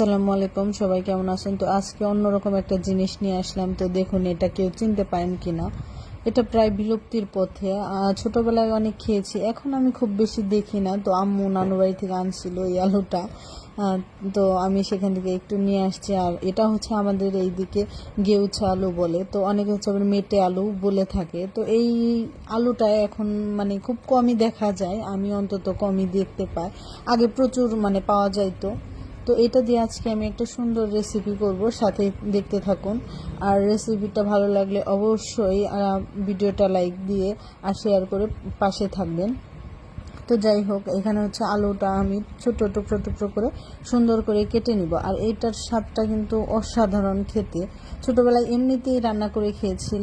আসসালামু আলাইকুম, সবাই কেমন আছেন? তো আজকে অন্যরকম একটা জিনিস নিয়ে আসলাম। তো দেখুন, এটা কেউ চিনতে পারেন কিনা। এটা প্রায় বিলুপ্তির পথে। ছোটবেলায় অনেক খেয়েছি, এখন আমি খুব বেশি দেখি না। তো আম্মু নানু বাড়ি থেকে আনছিল এই আলুটা। তো আমি সেখান থেকে একটু নিয়ে আসছি। আর এটা হচ্ছে আমাদের এইদিকে গেউছা আলু বলে, তো অনেকে হচ্ছে আবার মেটে আলু বলে থাকে। তো এই আলুটা এখন মানে খুব কমই দেখা যায়, আমি অন্তত কমই দেখতে পাই। আগে প্রচুর পাওয়া যাইতো। তো এটা দিয়ে আজকে আমি একটা সুন্দর রেসিপি করব, সাথে দেখতে থাকুন। আর রেসিপিটা ভালো লাগলে অবশ্যই ভিডিওটা লাইক দিয়ে আর শেয়ার করে পাশে থাকবেন। তো যাই হোক, এখানে হচ্ছে আলুটা আমি ছোট টুকরো টুকরো করে সুন্দর করে কেটে নিব। আর এইটার স্বাদটা কিন্তু অসাধারণ খেতে। ছোটোবেলায় এমনিতেই রান্না করে খেয়েছি,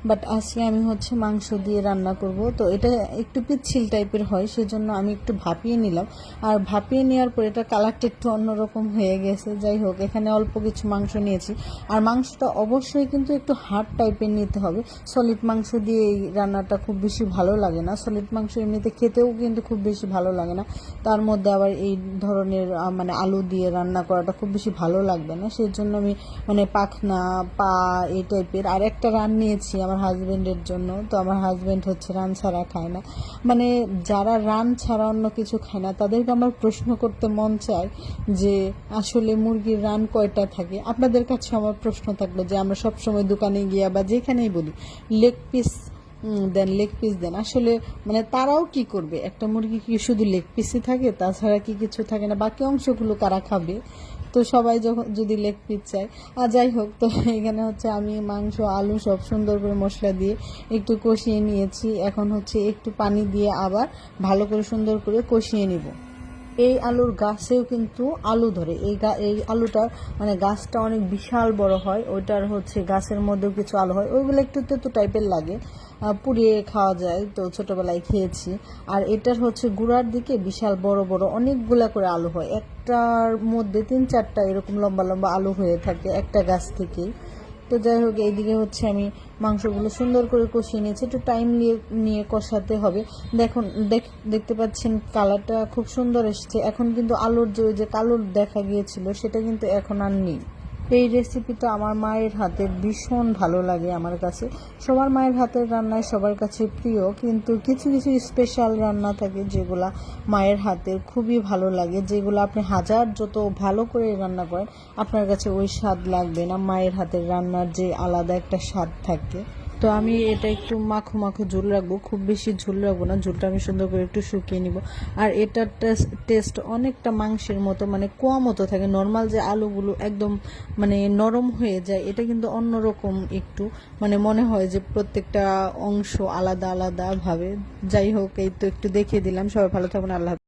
বাট আজকে আমি হচ্ছে মাংস দিয়ে রান্না করব। তো এটা একটু পিচ্ছিল টাইপের হয়, সেজন্য আমি একটু ভাপিয়ে নিলাম। আর ভাপিয়ে নেওয়ার পর এটা কালারটা একটু অন্যরকম হয়ে গেছে। যাই হোক, এখানে অল্প কিছু মাংস নিয়েছি। আর মাংসটা অবশ্যই কিন্তু একটু হার্ড টাইপের নিতে হবে। সলিড মাংস দিয়ে এই রান্নাটা খুব বেশি ভালো লাগে না। সলিড মাংস এমনিতে খেতেও কিন্তু খুব বেশি ভালো লাগে না। তার মধ্যে আবার এই ধরনের আলু দিয়ে রান্না করাটা খুব বেশি ভালো লাগবে না। সেই জন্য আমি পাখনা পা এই টাইপের আর একটা রান নিয়েছি আমার হাজব্যান্ডের জন্য। তো আমার হাজব্যান্ড হচ্ছে রান ছাড়া খায় না। যারা রান ছাড়া অন্য কিছু খায় না, তাদেরকে আমার প্রশ্ন করতে মন চায় যে আসলে মুরগির রান কয়টা থাকে। আপনাদের কাছে আমার প্রশ্ন থাকলো যে আমরা সবসময় দোকানে গিয়া বা যেখানেই বলি লেগ পিস দেন, লেগ পিস দেন। আসলে তারাও কি করবে, একটা মুরগি কি শুধু লেগ পিসই থাকে, তাছাড়া কি কিছু থাকে না? বাকি অংশগুলো কারা খাবে? তো সবাই যখন যদি লেগ পিস চায়। আর যাই হোক, তো এখানে হচ্ছে আমি মাংস আলু সব সুন্দর করে মশলা দিয়ে একটু কষিয়ে নিয়েছি। এখন হচ্ছে একটু পানি দিয়ে আবার ভালো করে সুন্দর করে কষিয়ে নিব। এই আলুর গাছেও কিন্তু আলু ধরে। এই আলুটার গাছটা অনেক বিশাল বড় হয়। ওইটার হচ্ছে গাছের মধ্যেও কিছু আলু হয়, ওইগুলো একটু তেতো টাইপের লাগে, পুড়িয়ে খাওয়া যায়। তো ছোটোবেলায় খেয়েছি। আর এটার হচ্ছে গুড়ার দিকে বিশাল বড় বড় অনেকগুলা করে আলু হয়, একটার মধ্যে 3-4টা এরকম লম্বা লম্বা আলু হয়ে থাকে একটা গাছ থেকেই। তো যাই হোক, এইদিকে হচ্ছে আমি মাংসগুলো সুন্দর করে কষিয়ে নিয়েছি। একটু টাইম নিয়ে কষাতে হবে। দেখুন, দেখতে পাচ্ছেন কালারটা খুব সুন্দর এসেছে। এখন কিন্তু আলুর যে কালো দেখা গিয়েছিল, সেটা কিন্তু এখন আর নেই। এই রেসিপিটা আমার মায়ের হাতের ভীষণ ভালো লাগে আমার কাছে। সবার মায়ের হাতের রান্নায় সবার কাছে প্রিয়, কিন্তু কিছু কিছু স্পেশাল রান্না থাকে যেগুলা মায়ের হাতের খুবই ভালো লাগে, যেগুলো আপনি হাজার যত ভালো করে রান্না করেন আপনার কাছে ওই স্বাদ লাগবে না। মায়ের হাতের রান্নার যে আলাদা একটা স্বাদ থাকে। তো আমি এটা একটু মাখো মাখো ঝোল রাখবো, খুব বেশি ঝোল রাখবো না। ঝোলটা আমি সুন্দর করে একটু শুকিয়ে নিব। আর এটার টেস্ট অনেকটা মাংসের মতো, কোয়া মতো থাকে। নর্মাল যে আলুগুলো একদম নরম হয়ে যায়, এটা কিন্তু অন্যরকম একটু মনে হয় যে প্রত্যেকটা অংশ আলাদা আলাদা ভাবে। যাই হোক, এই তো একটু দেখিয়ে দিলাম। সবাই ভালো থাকবেন, আল্লাহ হাফেজ।